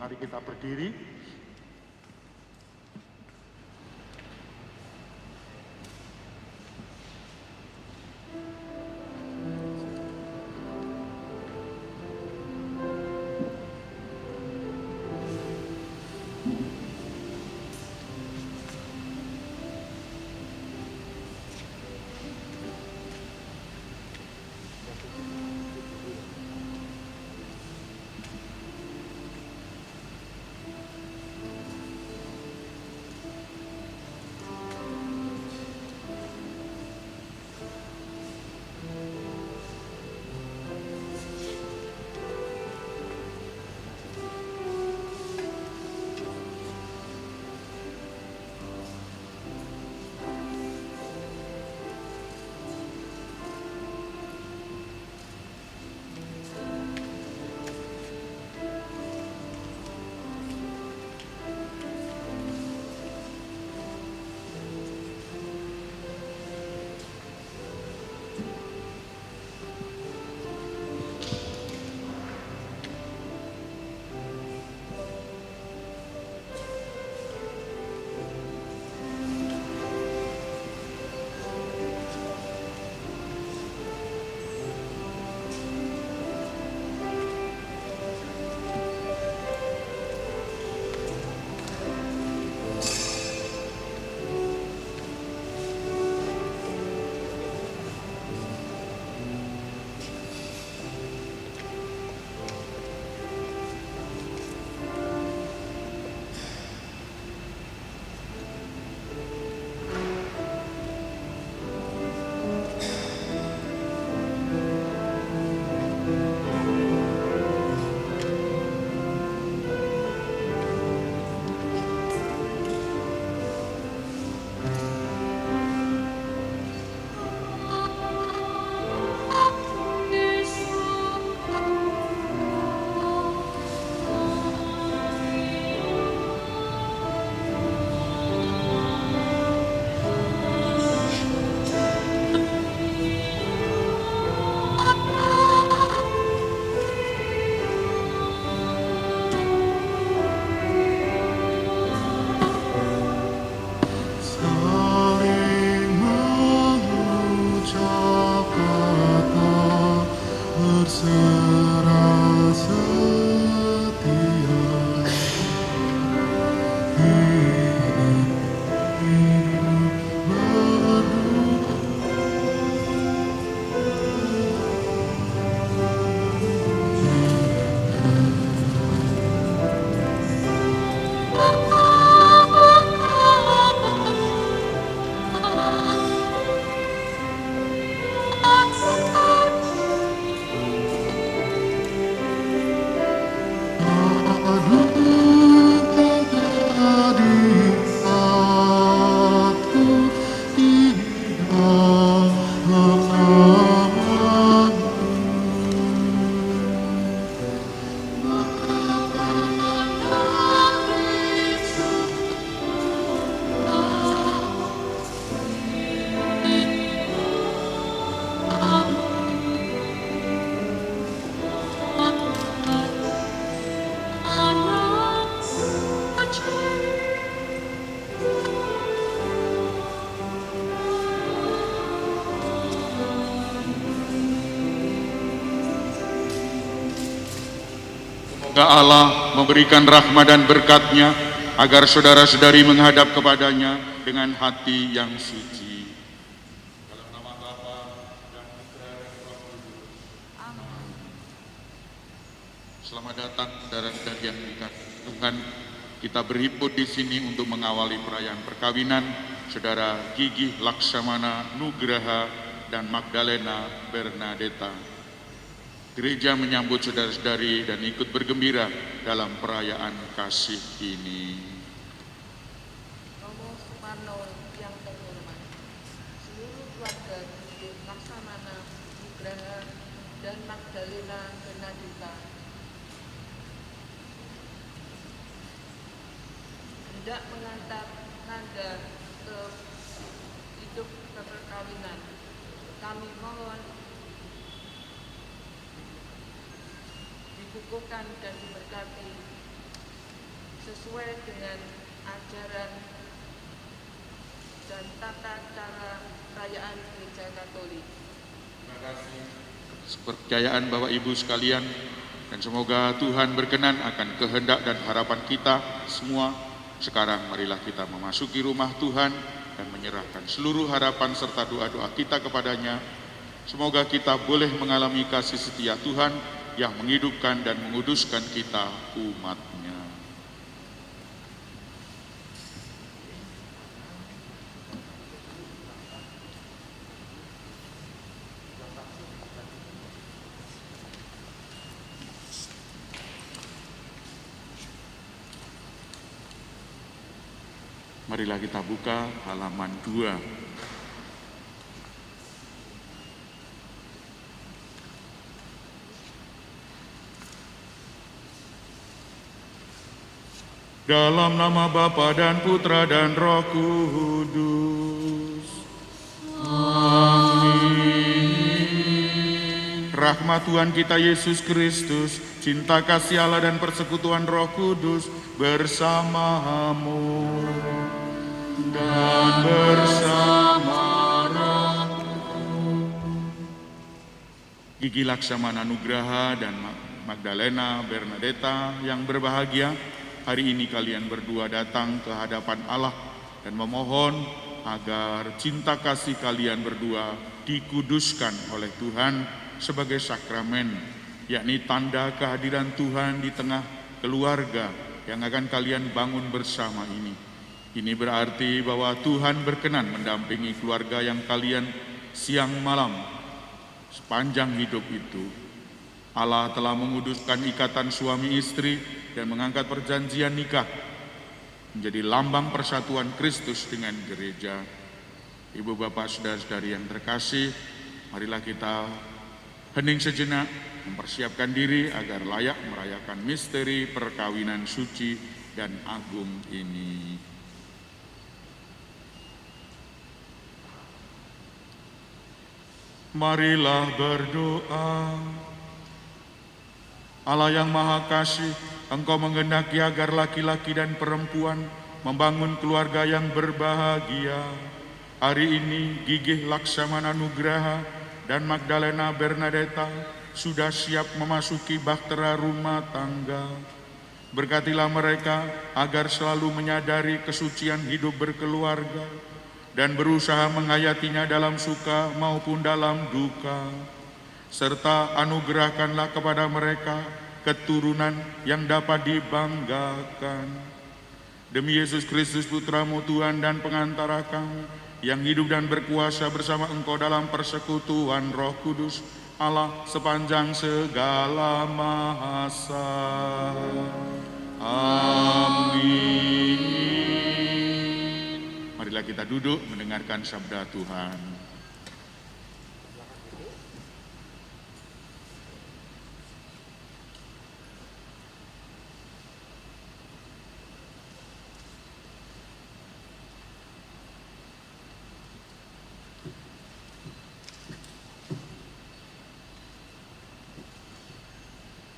Mari kita berdiri. Semoga Allah memberikan rahmat dan berkat-Nya agar saudara-saudari menghadap kepadanya dengan hati yang suci. Dalam nama Bapa dan Putra dan Roh Kudus. Amin. Selamat datang saudara-saudari yang dikasihi Tuhan. Kita berhimpun di sini untuk mengawali perayaan perkawinan Saudara Gigi Laksamana Nugraha dan Magdalena Bernadetta. Gereja menyambut saudara-saudari dan ikut bergembira dalam perayaan kasih ini. Romo Sumarno yang terhormat, seluruh keluarga Gigi Laksamana Nugraha dan Magdalena Bernadetta hendak mengantar nanda ke hidup perkawinan. Kami mohon dibukukan dan diberkati sesuai dengan ajaran dan tata cara perayaan Gereja Katolik. Terima kasih atas kepercayaan Bapak Ibu sekalian, dan semoga Tuhan berkenan akan kehendak dan harapan kita semua. Sekarang marilah kita memasuki rumah Tuhan dan menyerahkan seluruh harapan serta doa-doa kita kepadanya. Semoga kita boleh mengalami kasih setia Tuhan yang menghidupkan dan menguduskan kita umat-Nya. Marilah kita buka halaman 2. Dalam nama Bapa dan Putra dan Roh Kudus. Amin. Rahmat Tuhan kita Yesus Kristus, cinta kasih Allah dan persekutuan Roh Kudus bersamamu dan bersama rohmu. Gigi Laksamana Nugraha dan Magdalena Bernadetta yang berbahagia, hari ini kalian berdua datang ke hadapan Allah dan memohon agar cinta kasih kalian berdua dikuduskan oleh Tuhan sebagai sakramen, yakni tanda kehadiran Tuhan di tengah keluarga yang akan kalian bangun bersama ini. Ini berarti bahwa Tuhan berkenan mendampingi keluarga yang kalian siang malam sepanjang hidup itu. Allah telah menguduskan ikatan suami istri dan mengangkat perjanjian nikah menjadi lambang persatuan Kristus dengan gereja. Ibu bapak saudara-saudari yang terkasih, marilah kita hening sejenak, mempersiapkan diri agar layak merayakan misteri perkawinan suci dan agung ini. Marilah berdoa. Allah yang Maha Kasih, Engkau menghendaki agar laki-laki dan perempuan membangun keluarga yang berbahagia. Hari ini Gigi Laksamana Nugraha dan Magdalena Bernadetta sudah siap memasuki bahtera rumah tangga. Berkatilah mereka agar selalu menyadari kesucian hidup berkeluarga dan berusaha menghayatinya dalam suka maupun dalam duka. Serta anugerahkanlah kepada mereka keturunan yang dapat dibanggakan. Demi Yesus Kristus Putra-Mu Tuhan dan pengantara kami, yang hidup dan berkuasa bersama Engkau dalam persekutuan Roh Kudus, Allah sepanjang segala masa. Amin. Marilah kita duduk mendengarkan sabda Tuhan.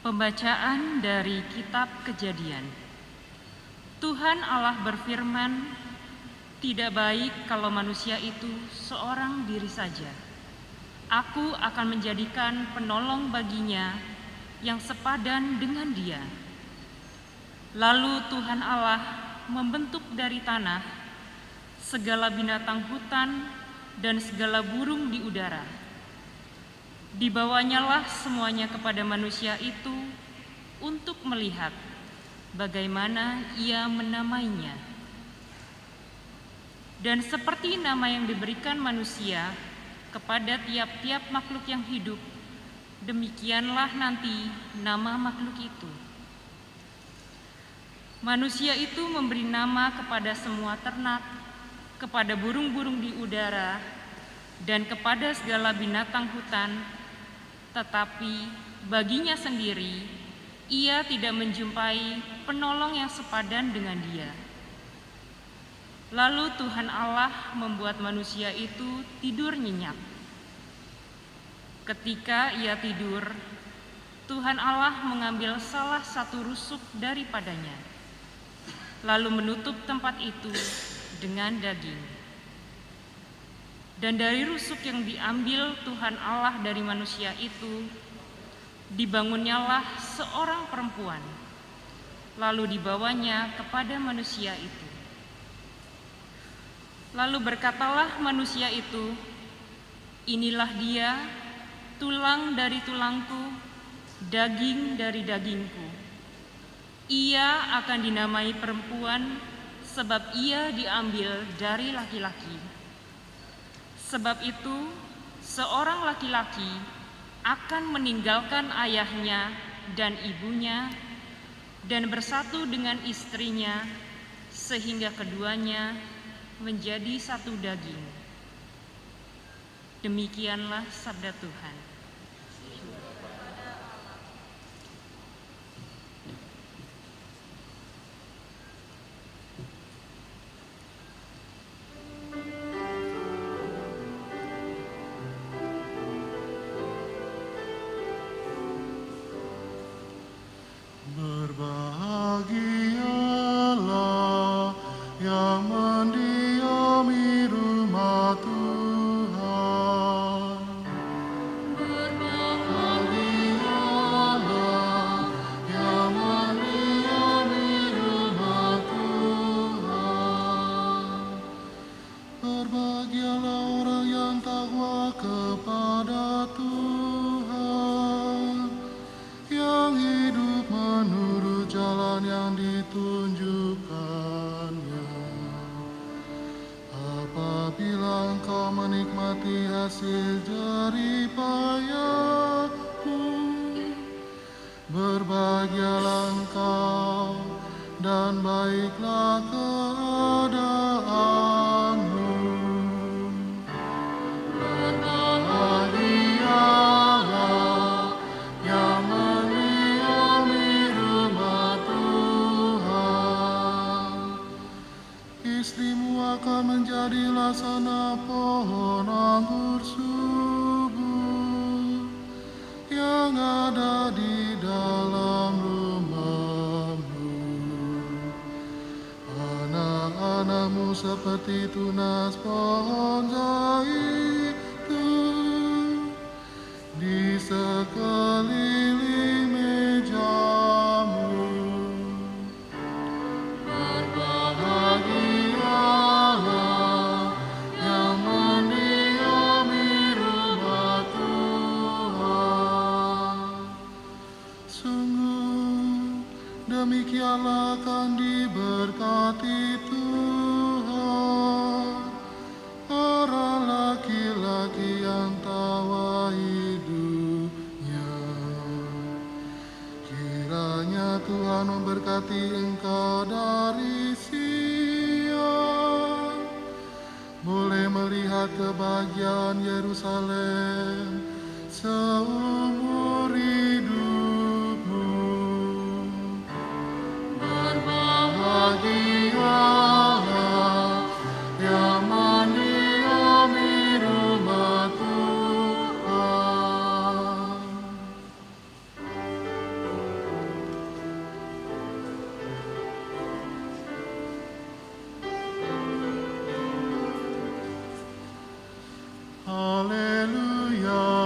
Pembacaan dari Kitab Kejadian. Tuhan Allah berfirman, "Tidak baik kalau manusia itu seorang diri saja. Aku akan menjadikan penolong baginya yang sepadan dengan dia." Lalu Tuhan Allah membentuk dari tanah segala binatang hutan dan segala burung di udara. Dibawanyalah semuanya kepada manusia itu untuk melihat bagaimana ia menamainya. Dan seperti nama yang diberikan manusia kepada tiap-tiap makhluk yang hidup, demikianlah nanti nama makhluk itu. Manusia itu memberi nama kepada semua ternak, kepada burung-burung di udara, dan kepada segala binatang hutan, tetapi baginya sendiri ia tidak menjumpai penolong yang sepadan dengan dia. Lalu Tuhan Allah membuat manusia itu tidur nyenyak. Ketika ia tidur, Tuhan Allah mengambil salah satu rusuk daripadanya, lalu menutup tempat itu dengan daging. Dan dari rusuk yang diambil Tuhan Allah dari manusia itu, dibangunnyalah seorang perempuan, lalu dibawanya kepada manusia itu. Lalu berkatalah manusia itu, "Inilah dia, tulang dari tulangku, daging dari dagingku. Ia akan dinamai perempuan, sebab ia diambil dari laki-laki. Sebab itu, seorang laki-laki akan meninggalkan ayahnya dan ibunya dan bersatu dengan istrinya, sehingga keduanya menjadi satu daging." Demikianlah sabda Tuhan. Berbahagialah yang mendiami rumah Tuhan. Berbahagialah yang mendiami rumah Tuhan. Berbahagialah orang yang takwa kepada Tuhan, yang hidup menurut jalan yang ditunjukkannya. Apabila engkau menikmati hasil jerih payahmu, berbahagialah engkau dan baiklah keadaanmu. Berbahagialah yang mendiami rumah Tuhan. Istrimu akan menjadi laksana pohon anggur subur yang ada di dalam rumahmu. Anak-anakmu seperti tunas pohon zaitun di sekeliling mejamu. Berbahagialah yang mendiami rumah Tuhan. Sungguh demikianlah akan diberkati Tuhan orang laki-laki yang tawa hidupnya. Kiranya Tuhan memberkati engkau dari Sion, boleh melihat kebahagiaan Yerusalem seumur hidupmu. Berbahagialah yang mendiami rumah Tuhan. Haleluya.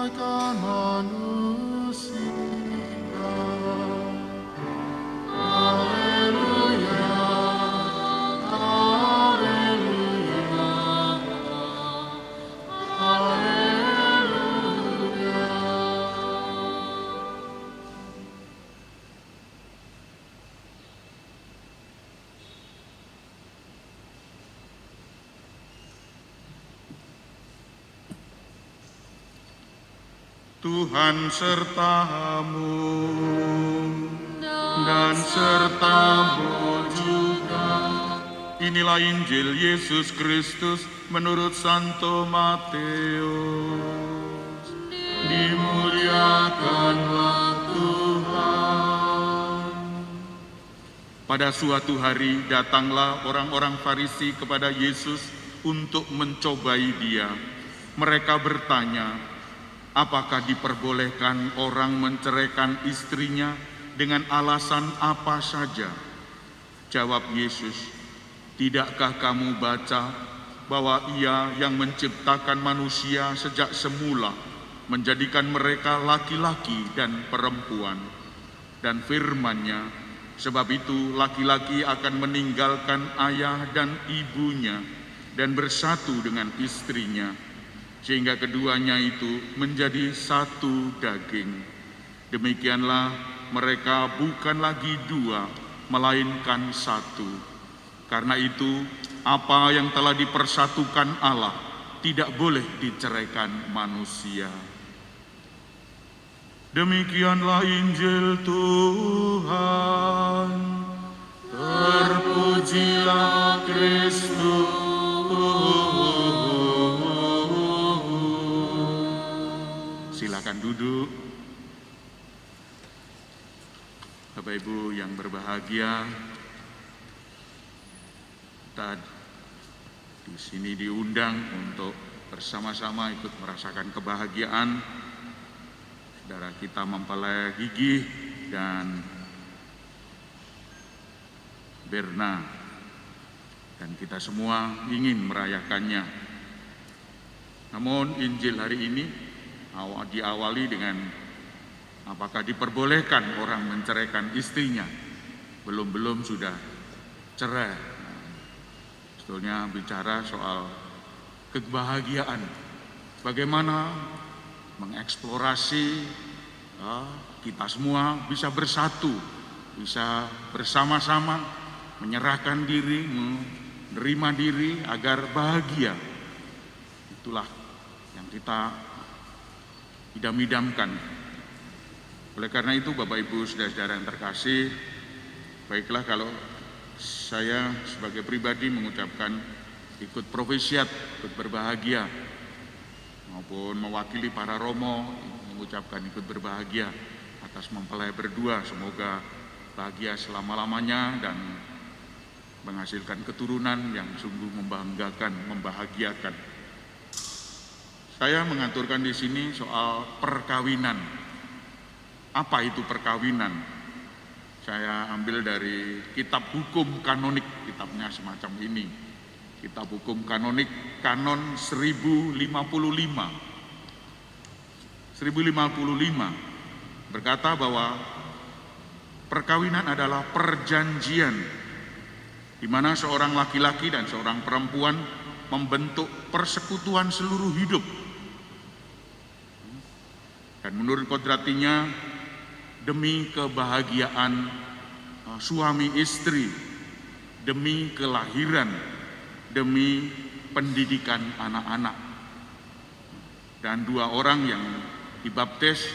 mencerdaikan manusia. Haleluya, haleluya, haleluya. Tuhan sertamu dan sertamu juga. Inilah Injil Yesus Kristus menurut Santo Matius. Dimuliakanlah Tuhan. Pada suatu hari datanglah orang-orang Farisi kepada Yesus untuk mencobai dia. Mereka bertanya, apakah diperbolehkan orang menceraikan istrinya dengan alasan apa saja? Jawab Yesus, tidakkah kamu baca bahwa Ia yang menciptakan manusia sejak semula menjadikan mereka laki-laki dan perempuan? Dan firman-Nya, sebab itu laki-laki akan meninggalkan ayah dan ibunya dan bersatu dengan istrinya, sehingga keduanya itu menjadi satu daging. Demikianlah mereka bukan lagi dua, melainkan satu. Karena itu, apa yang telah dipersatukan Allah tidak boleh diceraikan manusia. Demikianlah Injil Tuhan. Terpujilah Kristus. Silakan duduk. Bapak Ibu yang berbahagia, kita di sini diundang untuk bersama-sama ikut merasakan kebahagiaan. Saudara kita mempelai Gigi dan Berna, dan kita semua ingin merayakannya. Namun Injil hari ini diawali dengan apakah diperbolehkan orang menceraikan istrinya? Belum sudah cerai. Sebetulnya bicara soal kebahagiaan, bagaimana mengeksplorasi kita semua bisa bersatu, bisa bersama-sama menyerahkan diri, menerima diri agar bahagia. Itulah yang kita idam-idamkan. Oleh karena itu Bapak Ibu saudara-saudara yang terkasih, baiklah kalau saya sebagai pribadi mengucapkan ikut profesiat, ikut berbahagia, maupun mewakili para romo mengucapkan ikut berbahagia atas mempelai berdua. Semoga bahagia selama-lamanya dan menghasilkan keturunan yang sungguh membanggakan, membahagiakan. Saya mengaturkan di sini soal perkawinan. Apa itu perkawinan? Saya ambil dari kitab hukum kanonik, kitabnya semacam ini. Kitab hukum kanonik, kanon 1055. 1055 berkata bahwa perkawinan adalah perjanjian di mana seorang laki-laki dan seorang perempuan membentuk persekutuan seluruh hidup. Dan menurut kodratinya, demi kebahagiaan suami istri, demi kelahiran, demi pendidikan anak-anak. Dan dua orang yang dibaptis,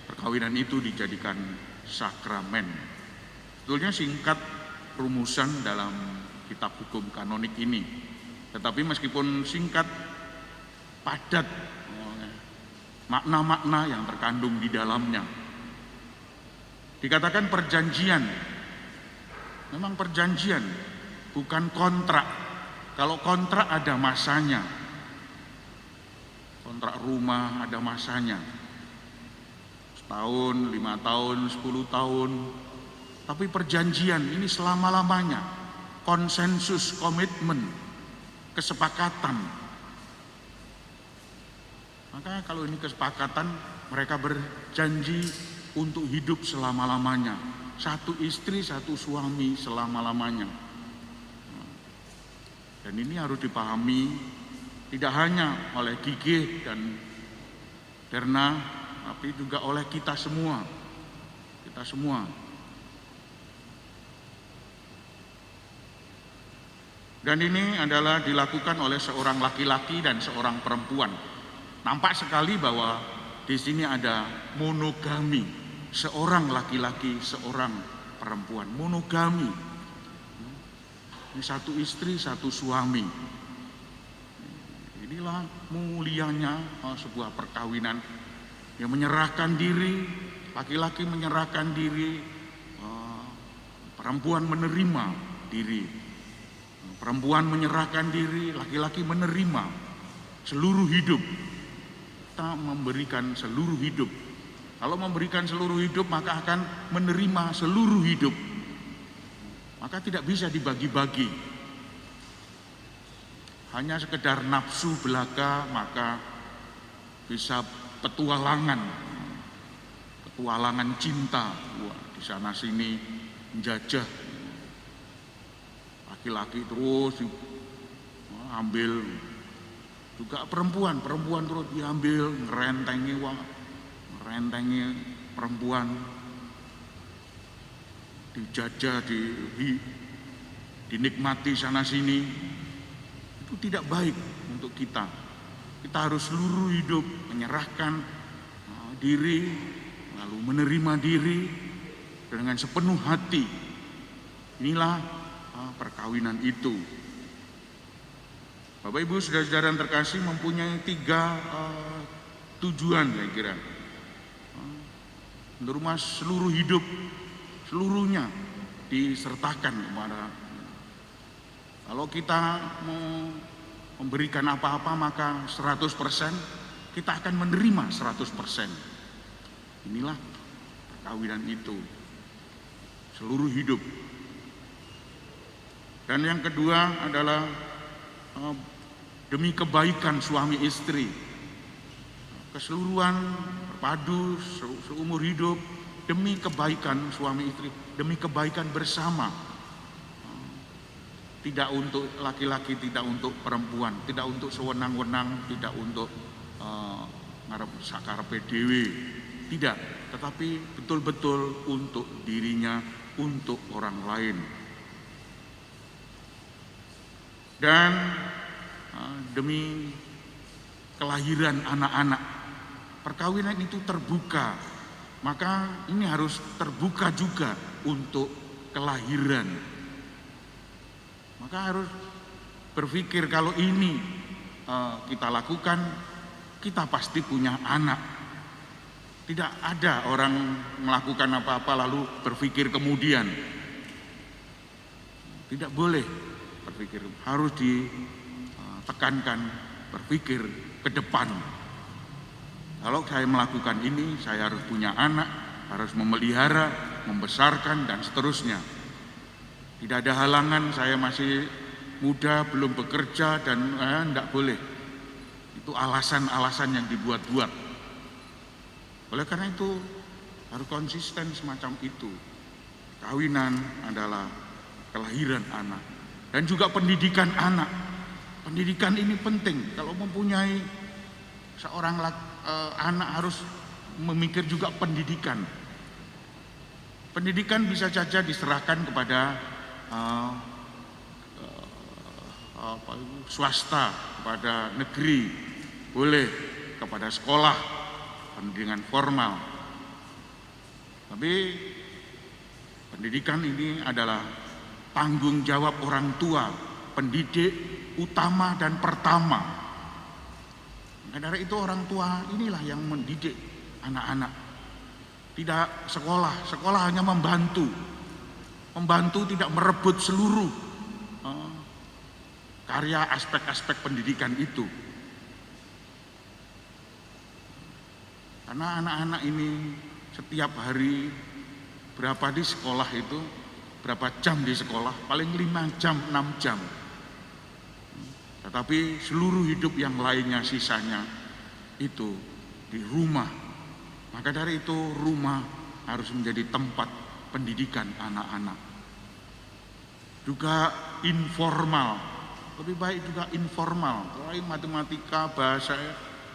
perkawinan itu dijadikan sakramen. Sebetulnya singkat rumusan dalam kitab hukum kanonik ini, tetapi meskipun singkat, padat makna-makna yang terkandung di dalamnya. Dikatakan perjanjian, memang perjanjian, bukan kontrak. Kalau kontrak ada masanya, kontrak rumah ada masanya, setahun, 5 tahun, 10 tahun. Tapi perjanjian ini selama-lamanya, konsensus, komitmen, kesepakatan. Maka kalau ini kesepakatan, mereka berjanji untuk hidup selama-lamanya. Satu istri, satu suami selama-lamanya. Dan ini harus dipahami tidak hanya oleh Gigi dan Berna, tapi juga oleh kita semua. Kita semua. Dan ini adalah dilakukan oleh seorang laki-laki dan seorang perempuan. Nampak sekali bahwa di sini ada monogami, seorang laki-laki, seorang perempuan, monogami. Ini satu istri, satu suami. Inilah mulianya sebuah perkawinan yang menyerahkan diri, laki-laki menyerahkan diri, perempuan menerima diri. Perempuan menyerahkan diri, laki-laki menerima seluruh hidup. Kita memberikan seluruh hidup. Kalau memberikan seluruh hidup, maka akan menerima seluruh hidup. Maka tidak bisa dibagi-bagi. Hanya sekedar nafsu belaka, maka bisa petualangan. Petualangan cinta. Wah, di sana sini menjajah. Laki-laki terus ambil, juga perempuan terus diambil, ngerentengi perempuan, dijajah, dinikmati sana sini. Itu tidak baik untuk kita. Kita harus seluruh hidup menyerahkan diri, lalu menerima diri dengan sepenuh hati. Inilah perkawinan itu. Bapak Ibu saudara-saudara yang terkasih, mempunyai 3 tujuan saya kira. Menerima seluruh hidup, seluruhnya disertakan kepada. Kalau kita mau memberikan apa-apa maka 100%, kita akan menerima 100%. Inilah perkawinan itu, seluruh hidup. Dan yang kedua adalah demi kebaikan suami istri, keseluruhan berpadu seumur hidup demi kebaikan suami istri, demi kebaikan bersama. Tidak untuk laki-laki, tidak untuk perempuan, tidak untuk sewenang-wenang, tidak untuk ngarep sakarepe dhewe, tidak, tetapi betul-betul untuk dirinya, untuk orang lain. Dan demi kelahiran anak-anak. Perkawinan itu terbuka, maka ini harus terbuka juga untuk kelahiran. Maka harus berpikir kalau ini kita lakukan, kita pasti punya anak. Tidak ada orang melakukan apa-apa lalu berpikir kemudian. Tidak boleh berpikir, harus ditekankan berpikir ke depan. Kalau saya melakukan ini, saya harus punya anak, harus memelihara, membesarkan, dan seterusnya. Tidak ada halangan, saya masih muda, belum bekerja, dan tidak boleh. Itu alasan-alasan yang dibuat-buat. Oleh karena itu, harus konsisten semacam itu. Kawinan adalah kelahiran anak. Dan juga pendidikan anak. Pendidikan ini penting. Kalau mempunyai seorang anak harus memikir juga pendidikan. Pendidikan bisa saja diserahkan kepada swasta, kepada negeri, boleh kepada sekolah, pendidikan formal. Tapi pendidikan ini adalah tanggung jawab orang tua, pendidik utama dan pertama. Karena itu orang tua inilah yang mendidik anak-anak. Tidak sekolah, sekolah hanya membantu. Membantu, tidak merebut seluruh karya aspek-aspek pendidikan itu. Karena anak-anak ini setiap hari berapa di sekolah itu, berapa jam di sekolah, paling 5 jam, 6 jam. Tetapi seluruh hidup yang lainnya sisanya itu di rumah. Maka dari itu rumah harus menjadi tempat pendidikan anak-anak. Juga informal, lebih baik juga informal, selain matematika, bahasa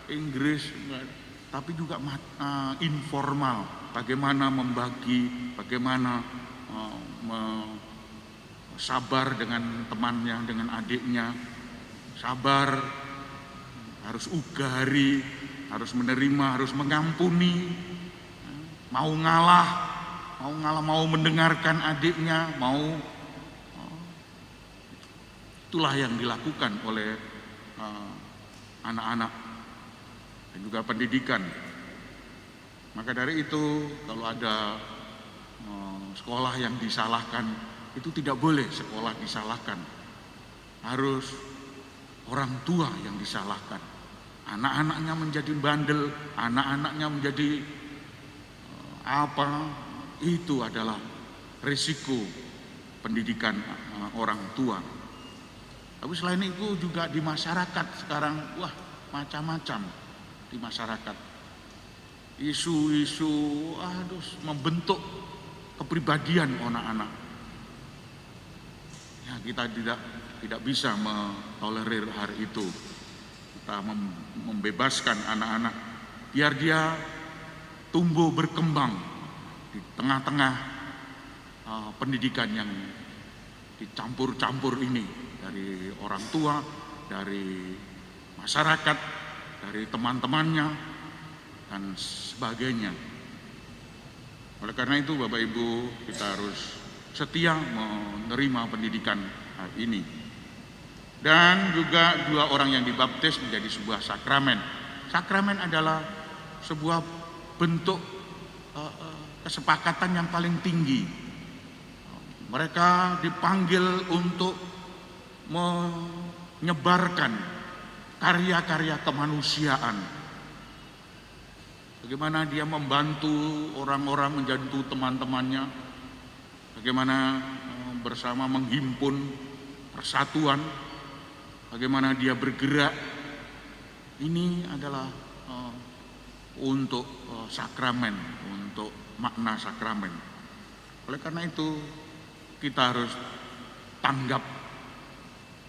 Inggris, tapi juga informal. Bagaimana membagi, bagaimana sabar dengan temannya, dengan adiknya, sabar, harus ugari, harus menerima, harus mengampuni, mau ngalah, mau mendengarkan adiknya, itulah yang dilakukan oleh anak-anak dan juga pendidikan. Maka dari itu kalau ada sekolah yang disalahkan, itu tidak boleh sekolah disalahkan. Harus orang tua yang disalahkan. Anak-anaknya menjadi bandel, anak-anaknya menjadi itu adalah risiko pendidikan orang tua. Tapi selain itu juga di masyarakat sekarang, macam-macam di masyarakat. Isu-isu membentuk kepribadian anak-anak. Ya, kita tidak bisa mentolerir hal itu. Kita membebaskan anak-anak biar dia tumbuh berkembang di tengah-tengah pendidikan yang dicampur-campur ini, dari orang tua, dari masyarakat, dari teman-temannya, dan sebagainya. Oleh karena itu Bapak Ibu, kita harus setia menerima pendidikan ini. Dan juga 2 orang yang dibaptis menjadi sebuah sakramen. Sakramen adalah sebuah bentuk kesepakatan yang paling tinggi. Mereka dipanggil untuk menyebarkan karya-karya kemanusiaan. Bagaimana dia membantu orang-orang, membantu teman-temannya. Bagaimana bersama menghimpun persatuan. Bagaimana dia bergerak. Ini adalah untuk sakramen, untuk makna sakramen. Oleh karena itu kita harus tanggap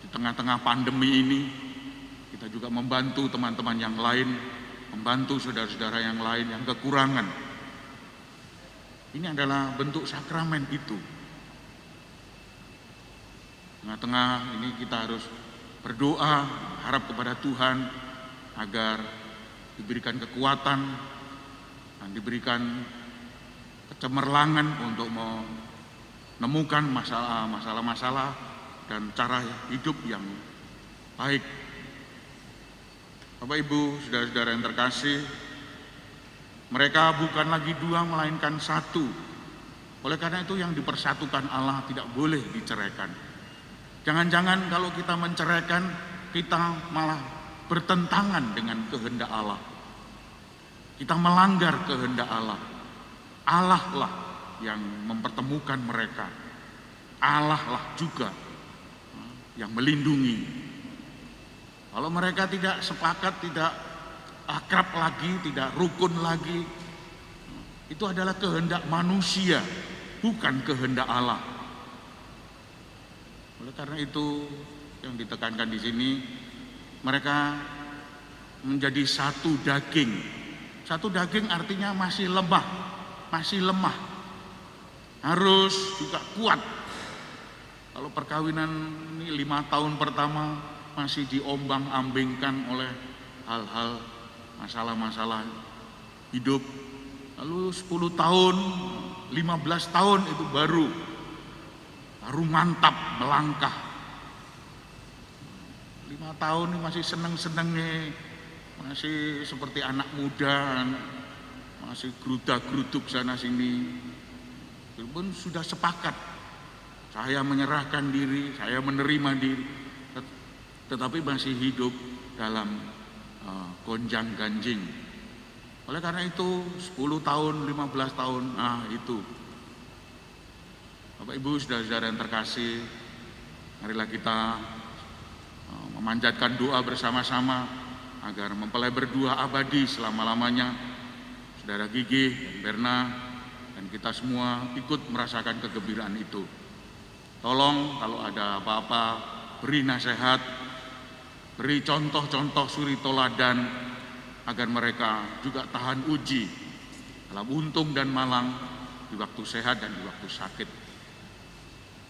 di tengah-tengah pandemi ini. Kita juga membantu teman-teman yang lain, membantu saudara-saudara yang lain yang kekurangan. Ini adalah bentuk sakramen itu. Tengah-tengah ini kita harus berdoa, harap kepada Tuhan agar diberikan kekuatan dan diberikan kecemerlangan untuk menemukan masalah-masalah dan cara hidup yang baik. Bapak Ibu, saudara-saudara yang terkasih, mereka bukan lagi 2 melainkan 1. Oleh karena itu yang dipersatukan Allah tidak boleh diceraikan. Jangan-jangan kalau kita menceraikan, kita malah bertentangan dengan kehendak Allah. Kita melanggar kehendak Allah. Allah lah yang mempertemukan mereka. Allah lah juga yang melindungi. Kalau mereka tidak sepakat, tidak akrab lagi, tidak rukun lagi, itu adalah kehendak manusia, bukan kehendak Allah. Oleh karena itu yang ditekankan di sini, mereka menjadi satu daging. Satu daging artinya masih lemah, harus juga kuat. Kalau perkawinan ini 5 tahun pertama masih diombang-ambingkan oleh hal-hal masalah-masalah hidup. Lalu 10 tahun, 15 tahun itu baru mantap melangkah. 5 tahun ini masih seneng-senengnya, masih seperti anak muda, masih gerudak-geruduk sana sini. Walaupun sudah sepakat, saya menyerahkan diri, saya menerima diri, tetapi masih hidup dalam gonjang ganjing. Oleh karena itu 10 tahun, 15 tahun, itu. Bapak Ibu, saudara-saudara yang terkasih, marilah kita memanjatkan doa bersama-sama agar mempelai berdua abadi selama-lamanya. Saudara Gigi dan Berna dan kita semua ikut merasakan kegembiraan itu. Tolong kalau ada apa-apa, beri nasihat, beri contoh-contoh suri toladan agar mereka juga tahan uji dalam untung dan malang, di waktu sehat dan di waktu sakit.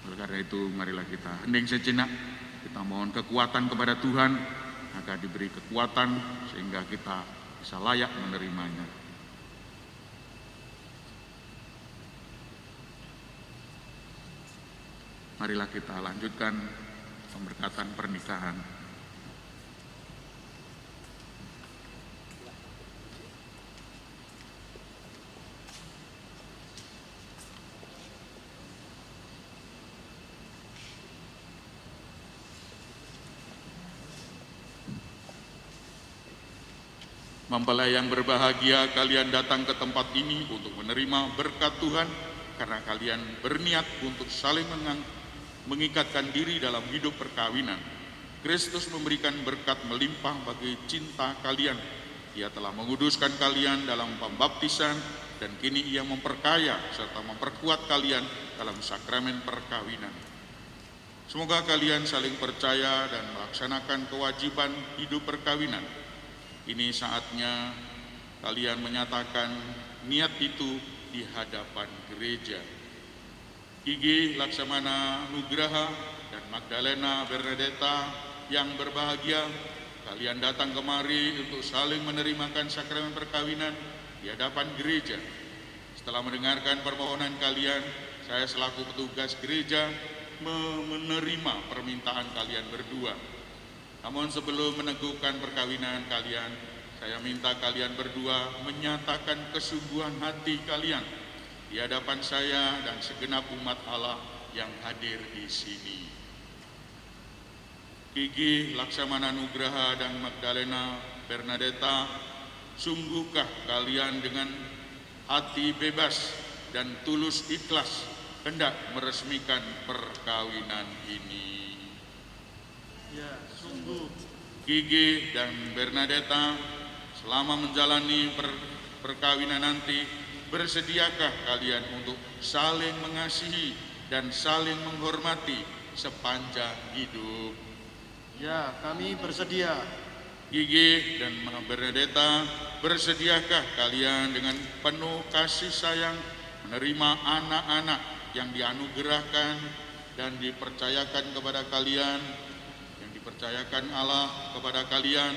Oleh karena itu, marilah kita hening sejenak, kita mohon kekuatan kepada Tuhan agar diberi kekuatan sehingga kita bisa layak menerimanya. Marilah kita lanjutkan pemberkatan pernikahan. Mempelai yang berbahagia, kalian datang ke tempat ini untuk menerima berkat Tuhan karena kalian berniat untuk saling mengikatkan diri dalam hidup perkawinan. Kristus memberikan berkat melimpah bagi cinta kalian. Ia telah menguduskan kalian dalam pembaptisan dan kini Ia memperkaya serta memperkuat kalian dalam sakramen perkawinan. Semoga kalian saling percaya dan melaksanakan kewajiban hidup perkawinan. Ini saatnya kalian menyatakan niat itu di hadapan gereja. Gigi Laksamana Nugraha dan Magdalena Bernadetta yang berbahagia, kalian datang kemari untuk saling menerimakan sakramen perkawinan di hadapan gereja. Setelah mendengarkan permohonan kalian, saya selaku petugas gereja menerima permintaan kalian berdua. Namun sebelum meneguhkan perkawinan kalian, saya minta kalian berdua menyatakan kesungguhan hati kalian di hadapan saya dan segenap umat Allah yang hadir di sini. Gigi Laksamana Nugraha dan Magdalena Bernadetta, sungguhkah kalian dengan hati bebas dan tulus ikhlas hendak meresmikan perkawinan ini? Ya, sungguh. Gigi dan Bernadetta, selama menjalani perkawinan nanti, bersediakah kalian untuk saling mengasihi dan saling menghormati sepanjang hidup? Ya, kami bersedia. Gigi dan Bernadetta, bersediakah kalian dengan penuh kasih sayang menerima anak-anak yang dianugerahkan dan dipercayakan kepada kalian, yang dipercayakan Allah kepada kalian,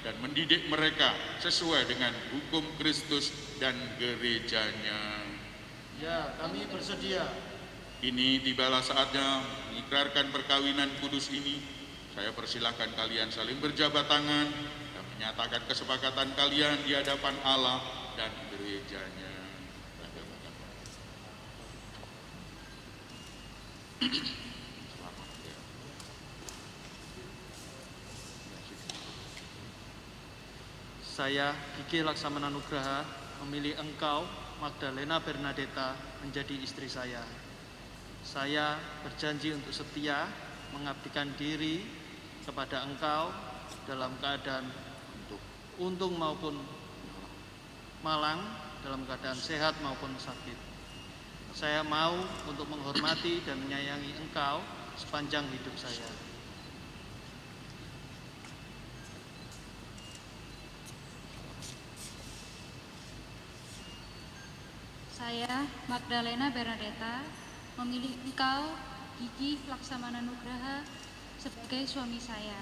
dan mendidik mereka sesuai dengan hukum Kristus dan gerejanya? Ya, kami bersedia. Ini tibalah saatnya mengikrarkan perkawinan kudus ini. Saya persilahkan kalian saling berjabat tangan dan menyatakan kesepakatan kalian di hadapan Allah dan gerejanya. Saya, Gigi Laksamana Nugraha, memilih engkau, Magdalena Bernadetta, menjadi istri saya. Saya berjanji untuk setia mengabdikan diri kepada engkau dalam keadaan untung maupun malang, dalam keadaan sehat maupun sakit. Saya mau untuk menghormati dan menyayangi engkau sepanjang hidup saya. Saya, Magdalena Bernadetta, memilih engkau, Gigi Laksamana Nugraha, sebagai suami saya.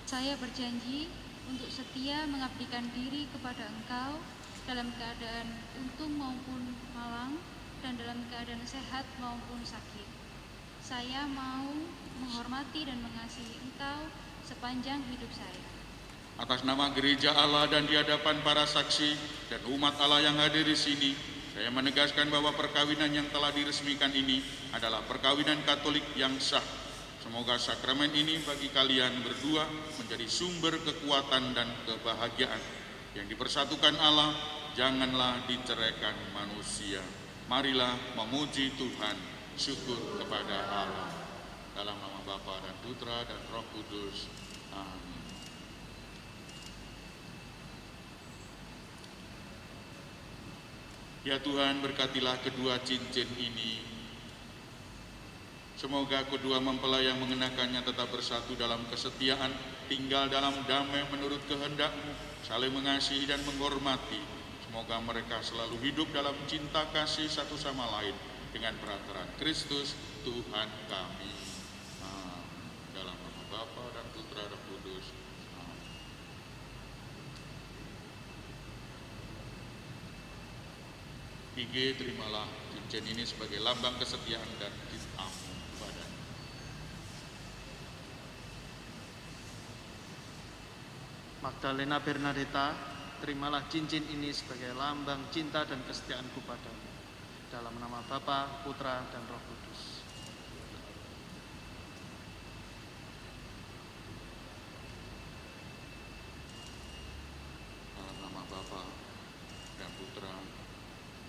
Saya berjanji untuk setia mengabdikan diri kepada engkau dalam keadaan untung maupun malang dan dalam keadaan sehat maupun sakit. Saya mau menghormati dan mengasihi engkau sepanjang hidup saya. Atas nama gereja Allah dan di hadapan para saksi dan umat Allah yang hadir di sini, saya menegaskan bahwa perkawinan yang telah diresmikan ini adalah perkawinan Katolik yang sah. Semoga sakramen ini bagi kalian berdua menjadi sumber kekuatan dan kebahagiaan. Yang dipersatukan Allah, janganlah diceraikan manusia. Marilah memuji Tuhan, syukur kepada Allah. Dalam nama Bapa dan Putra dan Roh Kudus. Amin. Ya Tuhan, berkatilah kedua cincin ini. Semoga kedua mempelai yang mengenakannya tetap bersatu dalam kesetiaan, tinggal dalam damai menurut kehendak-Mu, saling mengasihi dan menghormati. Semoga mereka selalu hidup dalam cinta kasih satu sama lain dengan perantaraan Kristus Tuhan kami. Dalam nama Bapa dan Putra dan Kudus. Gigi, terimalah cincin ini sebagai lambang kesetiaan dan cinta-Mu kepada-Mu. Magdalena Bernadetta, terimalah cincin ini sebagai lambang cinta dan kesetiaanku padamu. Dalam nama Bapa, Putra, dan Roh Kudus. Dalam nama Bapa dan Putra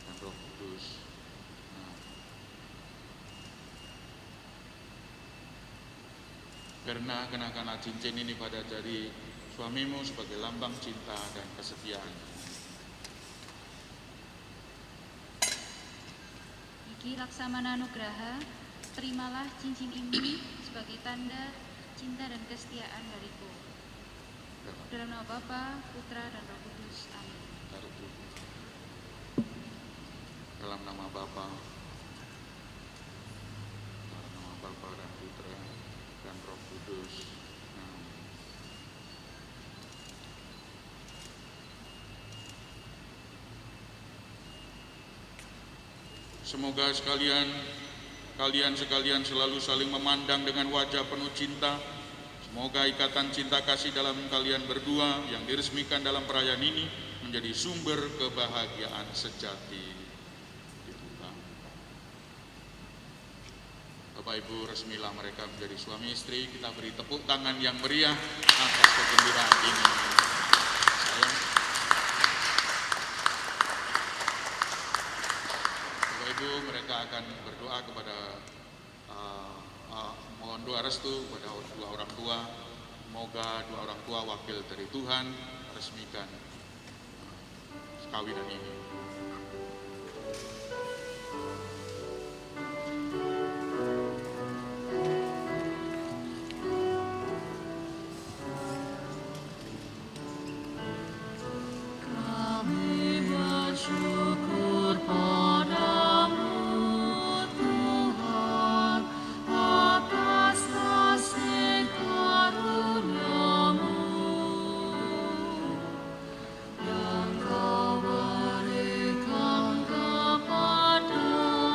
dan Roh Kudus. Karena kenakanlah cincin ini pada jari suamimu sebagai lambang cinta dan kesetiaan. Gigi Laksamana Nugraha, terimalah cincin ini sebagai tanda cinta dan kesetiaan dariku. Dalam nama Bapa, Putra, dan Roh Kudus. Amin. Dalam nama Bapa, dan Putra, dan Roh Kudus. Semoga kalian sekalian selalu saling memandang dengan wajah penuh cinta. Semoga ikatan cinta kasih dalam kalian berdua yang diresmikan dalam perayaan ini menjadi sumber kebahagiaan sejati di Tuhan. Bapak Ibu, resmilah mereka menjadi suami istri. Kita beri tepuk tangan yang meriah atas kegembiraan ini. Mereka akan berdoa kepada mohon doa restu kepada dua orang tua. Semoga dua orang tua wakil dari Tuhan resmikan kawinan ini. Yang Kau berikan kepada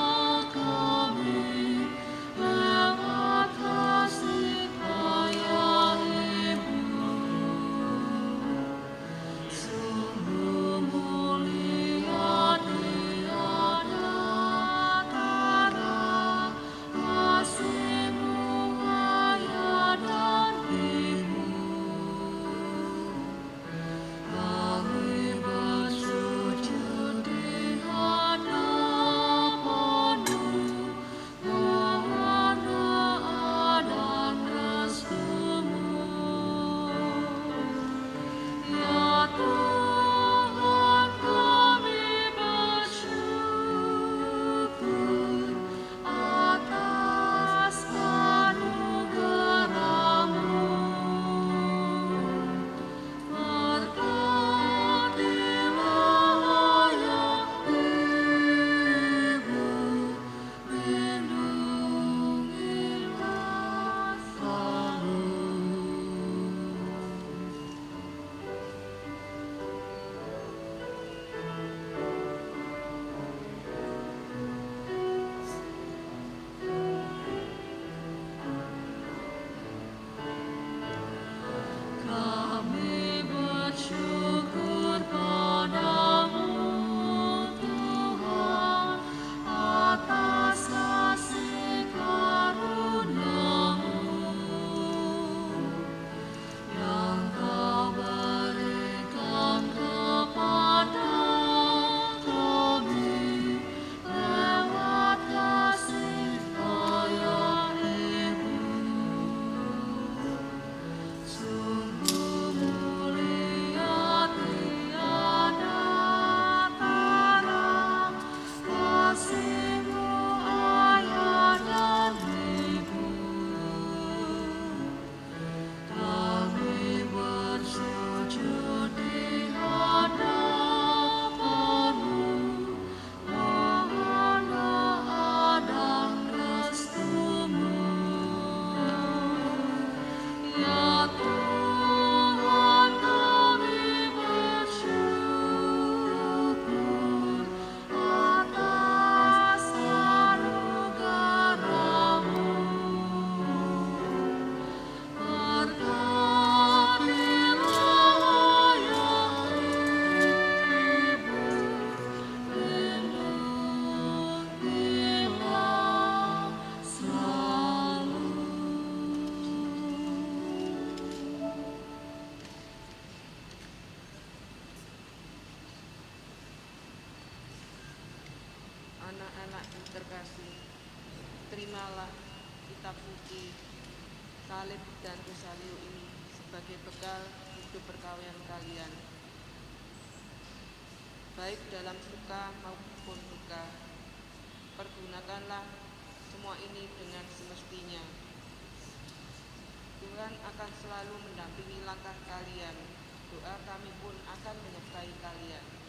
anak-anakku terkasih, terimalah kitab suci, salib dan rosario ini sebagai bekal hidup perkawinan kalian, baik dalam suka maupun duka. Pergunakanlah semua ini dengan semestinya. Tuhan akan selalu mendampingi langkah kalian. Doa kami pun akan menyertai kalian.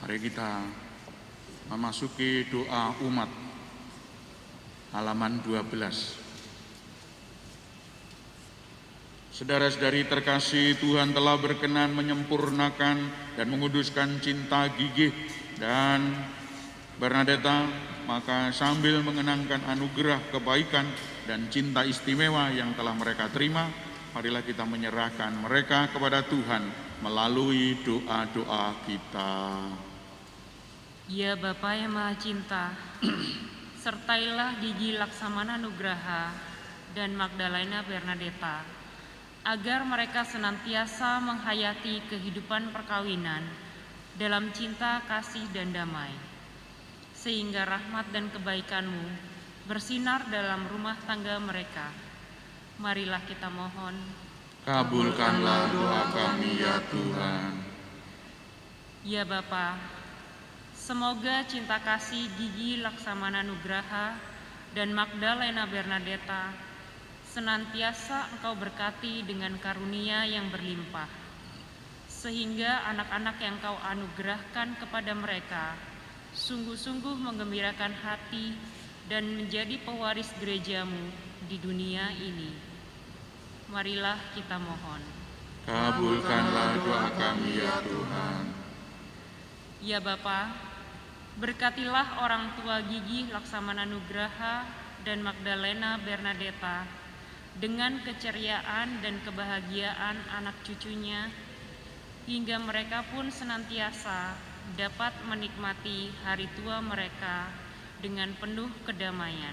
Mari kita memasuki doa umat, halaman 12. Saudara-saudari terkasih, Tuhan telah berkenan menyempurnakan dan menguduskan cinta Gigih dan Bernadeta, maka sambil mengenangkan anugerah kebaikan dan cinta istimewa yang telah mereka terima, marilah kita menyerahkan mereka kepada Tuhan melalui doa-doa kita. Ya Bapa yang Maha Cinta, sertailah Gigi Laksamana Nugraha dan Magdalena Bernadeta, agar mereka senantiasa menghayati kehidupan perkawinan dalam cinta, kasih, dan damai, sehingga rahmat dan kebaikan-Mu bersinar dalam rumah tangga mereka. Marilah kita mohon. Kabulkanlah doa kami ya Tuhan. Ya Bapa, semoga cinta kasih Gigi Laksamana Nugraha dan Magdalena Bernadeta senantiasa Engkau berkati dengan karunia yang berlimpah, sehingga anak-anak yang Engkau anugerahkan kepada mereka sungguh-sungguh menggembirakan hati dan menjadi pewaris gereja-Mu di dunia ini. Marilah kita mohon. Kabulkanlah doa kami ya Tuhan. Ya Bapa, berkatilah orang tua Gigi Laksamana Nugraha dan Magdalena Bernadeta dengan keceriaan dan kebahagiaan anak cucunya, hingga mereka pun senantiasa dapat menikmati hari tua mereka dengan penuh kedamaian.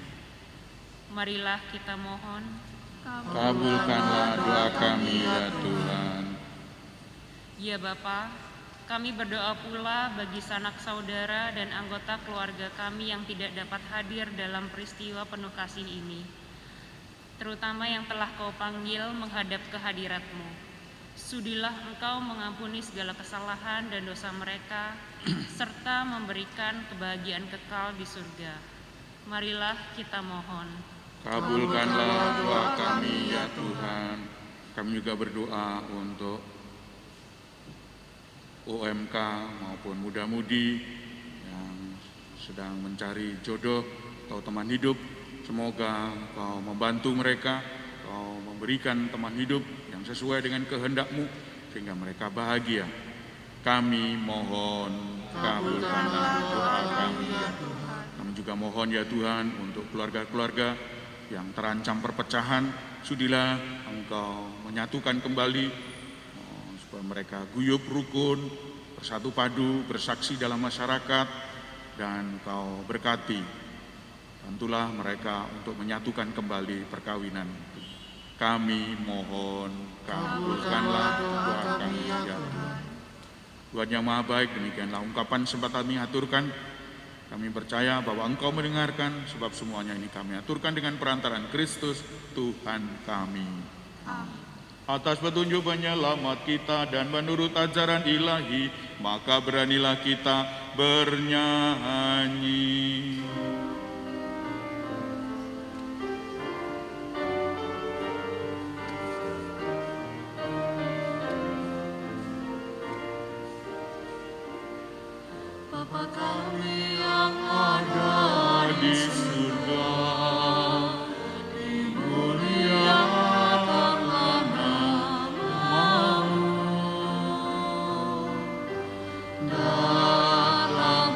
Marilah kita mohon. Kabulkanlah doa kami ya Tuhan. Ya Bapa, kami berdoa pula bagi sanak saudara dan anggota keluarga kami yang tidak dapat hadir dalam peristiwa penuh kasih ini, terutama yang telah Kau panggil menghadap kehadirat-Mu. Sudilah Engkau mengampuni segala kesalahan dan dosa mereka, serta memberikan kebahagiaan kekal di surga. Marilah kita mohon. Kabulkanlah doa kami ya Tuhan. Kami juga berdoa untuk UMK maupun muda-mudi yang sedang mencari jodoh atau teman hidup. Semoga Kau membantu mereka, Kau memberikan teman hidup yang sesuai dengan kehendak-Mu sehingga mereka bahagia. Kami mohon, kabulkanlah doa kami ya Tuhan. Kami juga mohon ya Tuhan untuk keluarga-keluarga yang terancam perpecahan, sudilah Engkau menyatukan kembali supaya mereka guyup rukun, bersatu padu, bersaksi dalam masyarakat, dan Engkau berkati. Bantulah mereka untuk menyatukan kembali perkawinan. Kami mohon, kabulkanlah doa kami ya Tuhan. Tuhan yang Maha Baik, demikianlah ungkapan sempat kami aturkan. Kami percaya bahwa Engkau mendengarkan, sebab semuanya ini kami aturkan dengan perantaraan Kristus, Tuhan kami. Amin. Atas petunjuk penyelamat kita dan menurut ajaran ilahi, maka beranilah kita bernyanyi. Bapa kami yang ada di surga, dimuliakanlah namamu, datanglah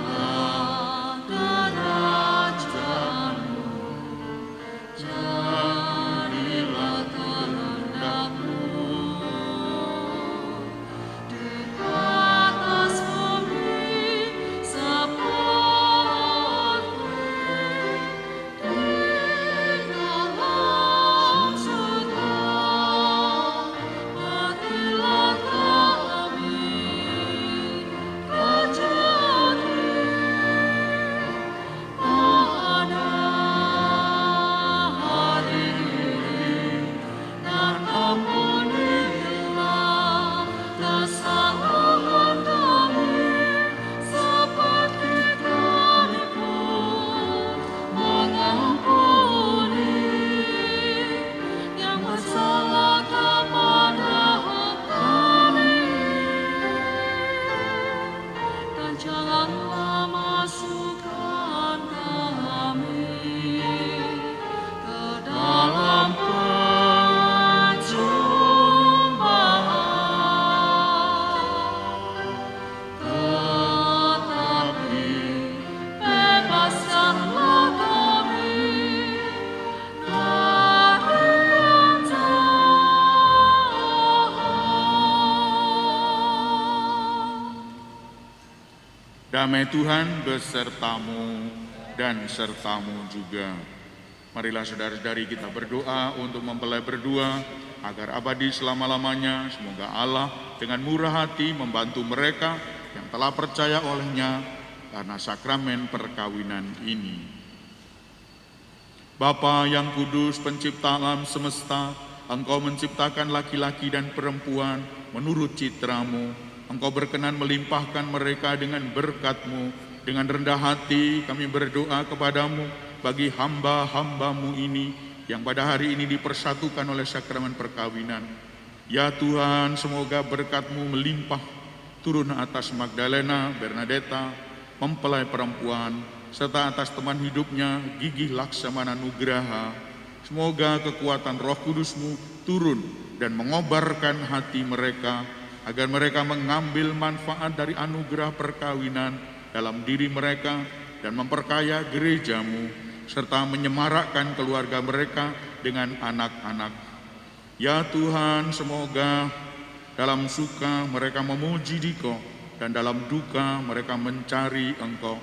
janganlah masukkan kami ke dalam pencobaan, tetapi bebaskanlah kami dari yang jahat. Damai Tuhan besertamu dan sertamu juga. Marilah saudara-saudari kita berdoa untuk mempelai berdua agar abadi selama-lamanya. Semoga Allah dengan murah hati membantu mereka yang telah percaya olehnya karena sakramen perkawinan ini. Bapa yang kudus, pencipta alam semesta, Engkau menciptakan laki-laki dan perempuan menurut citra-Mu. Engkau berkenan melimpahkan mereka dengan berkat-Mu. Dengan rendah hati kami berdoa kepadamu bagi hamba-hamba-Mu ini yang pada hari ini dipersatukan oleh sakramen perkawinan. Ya Tuhan, semoga berkat-Mu melimpah turun atas Magdalena, Bernadeta, mempelai perempuan, serta atas teman hidupnya Gigi Laksamana Nugraha. Semoga kekuatan Roh Kudus-Mu turun dan mengobarkan hati mereka, agar mereka mengambil manfaat dari anugerah perkawinan dalam diri mereka dan memperkaya gereja-Mu, serta menyemarakkan keluarga mereka dengan anak-anak. Ya Tuhan, semoga dalam suka mereka memuji Dikau, dan dalam duka mereka mencari Engkau.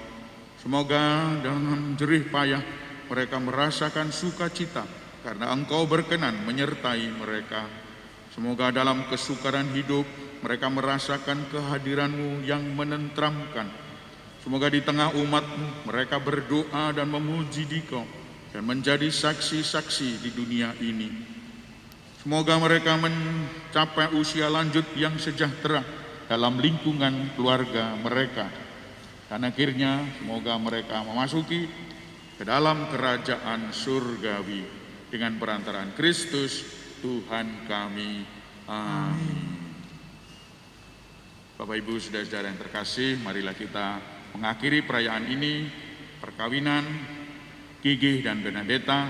Semoga dengan jerih payah mereka merasakan sukacita, karena Engkau berkenan menyertai mereka. Semoga dalam kesukaran hidup mereka merasakan kehadiran-Mu yang menenteramkan. Semoga di tengah umat-Mu mereka berdoa dan memuji Dikau dan menjadi saksi-saksi di dunia ini. Semoga mereka mencapai usia lanjut yang sejahtera dalam lingkungan keluarga mereka. Dan akhirnya semoga mereka memasuki ke dalam kerajaan surgawi dengan perantaraan Kristus Tuhan kami. Amin. Bapak Ibu saudara-saudara yang terkasih, marilah kita mengakhiri perayaan ini, perkawinan Gigi dan Bernadeta,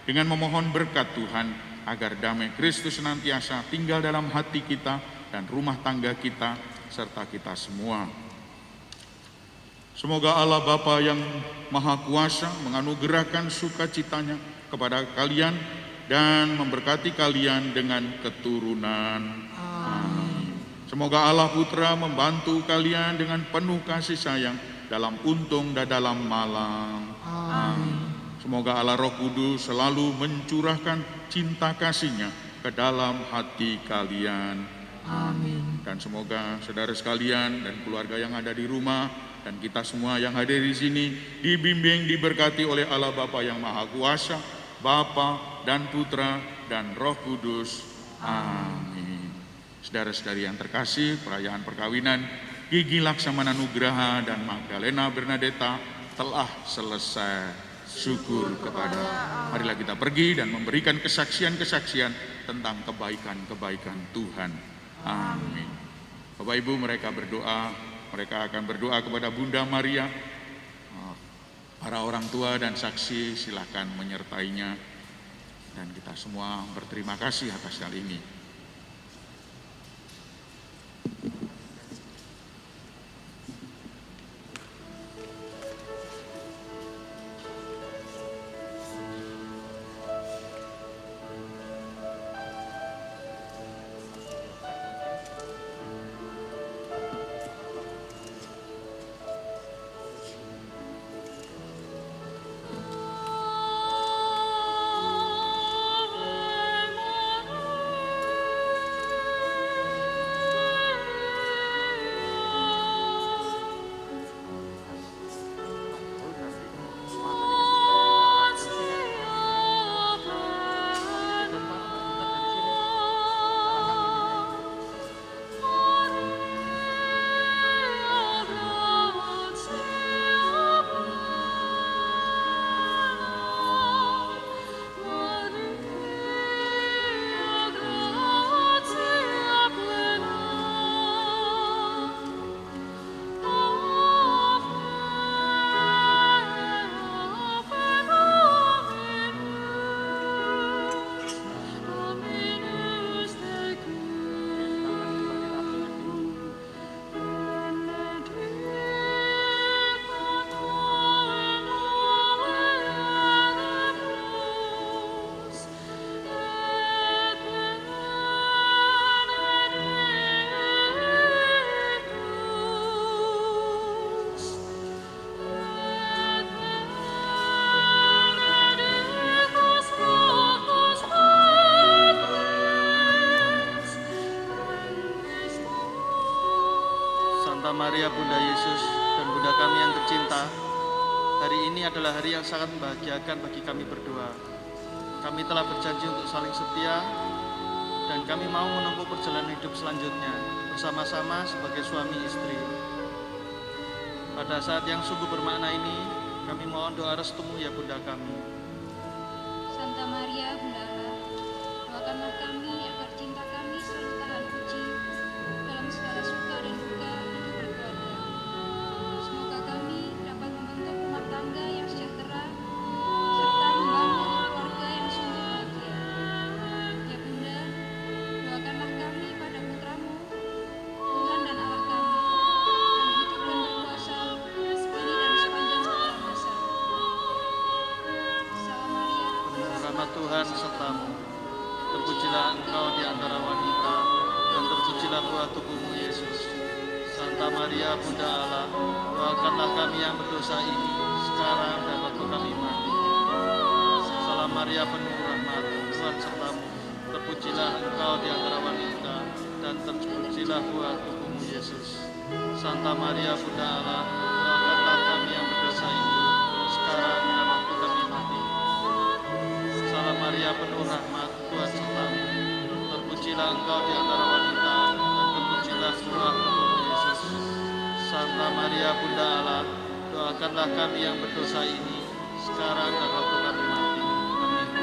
dengan memohon berkat Tuhan agar damai Kristus senantiasa tinggal dalam hati kita dan rumah tangga kita serta kita semua. Semoga Allah Bapa yang Maha Kuasa menganugerahkan sukacitanya kepada kalian dan memberkati kalian dengan keturunan. Amin. Semoga Allah Putra membantu kalian dengan penuh kasih sayang dalam untung dan dalam malang. Amin. Semoga Allah Roh Kudus selalu mencurahkan cinta kasih-Nya ke dalam hati kalian. Amin. Dan semoga saudara sekalian dan keluarga yang ada di rumah dan kita semua yang hadir di sini dibimbing, diberkati oleh Allah Bapa yang Maha Kuasa, Bapa dan Putra dan Roh Kudus. Amin. Saudara-saudari yang terkasih, perayaan perkawinan Gigi Laksamana Nugraha dan Magdalena Bernadeta telah selesai. Syukur kepada. Marilah kita pergi dan memberikan kesaksian-kesaksian tentang kebaikan-kebaikan Tuhan. Amin. Bapak Ibu, mereka akan berdoa kepada Bunda Maria. Para orang tua dan saksi silakan menyertainya. Dan kita semua berterima kasih atas hal ini. Maria Bunda Yesus dan Bunda kami yang tercinta, hari ini adalah hari yang sangat membahagiakan bagi kami berdua. Kami telah berjanji untuk saling setia dan kami mau menempuh perjalanan hidup selanjutnya bersama-sama sebagai suami istri. Pada saat yang sungguh bermakna ini, kami mohon doa restumu ya Bunda kami. Santa Maria Bunda Allah, doakanlah kami agar cinta kami selalu tahan uji dalam segala suka dan duka hidup berkeluarga. Semoga kami dapat membentuk rumah tangga yang sejahtera serta membangun keluarga yang sungguh bahagia. Ya Bunda, doakanlah kami pada putramu, Tuhan dan Allah kami, yang hidup dan berkuasa kini dan sepanjang segala masa. Salam Maria, Penuh rahmat Tuhan sertamu, terpujilah engkau di antara wanita, dan terpujilah buah tubuhmu Yesus. Santa Maria Bunda Allah, doakanlah kami yang berdosa ini, sekarang dan waktu kami mati. Salam Maria penuh rahmat, Tuhan sertamu, terpujilah engkau di antara wanita, dan terpujilah buah tubuhmu Yesus. Santa Maria Bunda Allah, doakanlah kami yang berdosa ini, sekarang dan waktu kami mati. Salam Maria penuh rahmat, Tuhan sertamu, terpujilah engkau di antara wanita, dan terpujilah buah tubuhmu Yesus. Santa Maria Bunda Allah, doakanlah kami yang berdosa ini, sekarang dan waktu kami mati. Amin.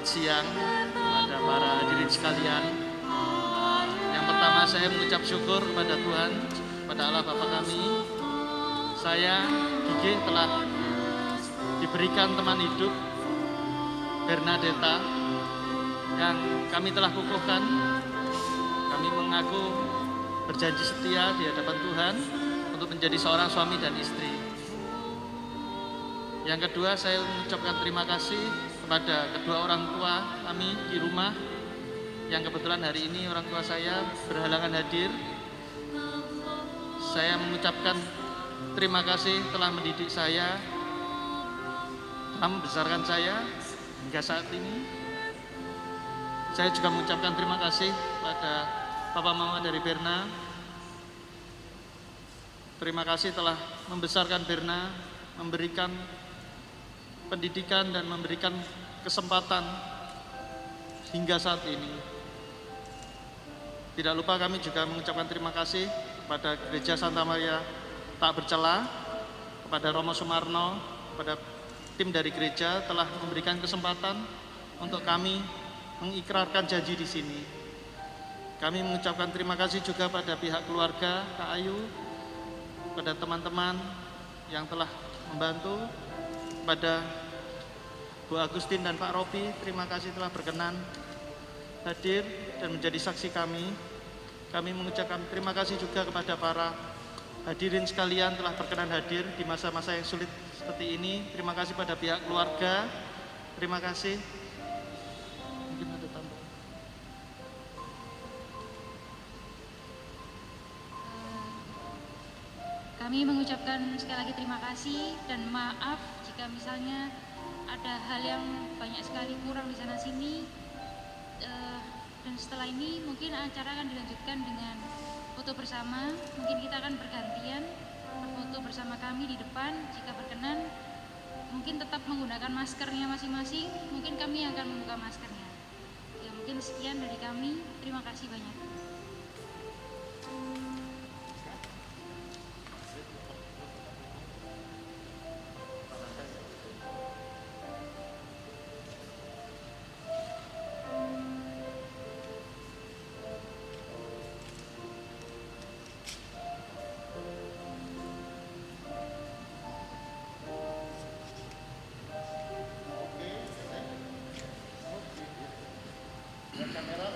Siang kepada para hadirin sekalian. Yang pertama saya mengucap syukur kepada Tuhan, pada Allah Bapa kami. Saya Gigi telah diberikan teman hidup Bernadetta yang kami telah kukuhkan. Kami mengaku berjanji setia di hadapan Tuhan untuk menjadi seorang suami dan istri. Yang kedua, saya mengucapkan terima kasih kepada kedua orang tua kami di rumah yang kebetulan hari ini orang tua saya berhalangan hadir. Saya mengucapkan terima kasih telah mendidik saya, telah membesarkan saya hingga saat ini. Saya juga mengucapkan terima kasih pada Papa Mama dari Berna. Terima kasih telah membesarkan Berna, memberikan pendidikan dan memberikan kesempatan hingga saat ini. Tidak lupa kami juga mengucapkan terima kasih kepada Gereja Santa Maria Tak Bercela, kepada Romo Sumarno, kepada tim dari gereja telah memberikan kesempatan untuk kami mengikrarkan janji di sini. Kami mengucapkan terima kasih juga pada pihak keluarga Kak Ayu, pada teman-teman yang telah membantu, pada Bu Agustin dan Pak Robi, terima kasih telah berkenan hadir dan menjadi saksi kami. Kami mengucapkan terima kasih juga kepada para hadirin sekalian telah berkenan hadir di masa-masa yang sulit seperti ini. Terima kasih pada pihak keluarga. Terima kasih. Mungkin ada tambahan. Kami mengucapkan sekali lagi terima kasih dan maaf jika misalnya ada hal yang banyak sekali kurang di sana sini. Dan setelah ini mungkin acara akan dilanjutkan dengan foto bersama. Mungkin kita akan bergantian berfoto bersama kami di depan. Jika berkenan, mungkin tetap menggunakan maskernya masing-masing. Mungkin kami akan membuka maskernya. Ya, mungkin sekian dari kami. Terima kasih banyak. Kamera,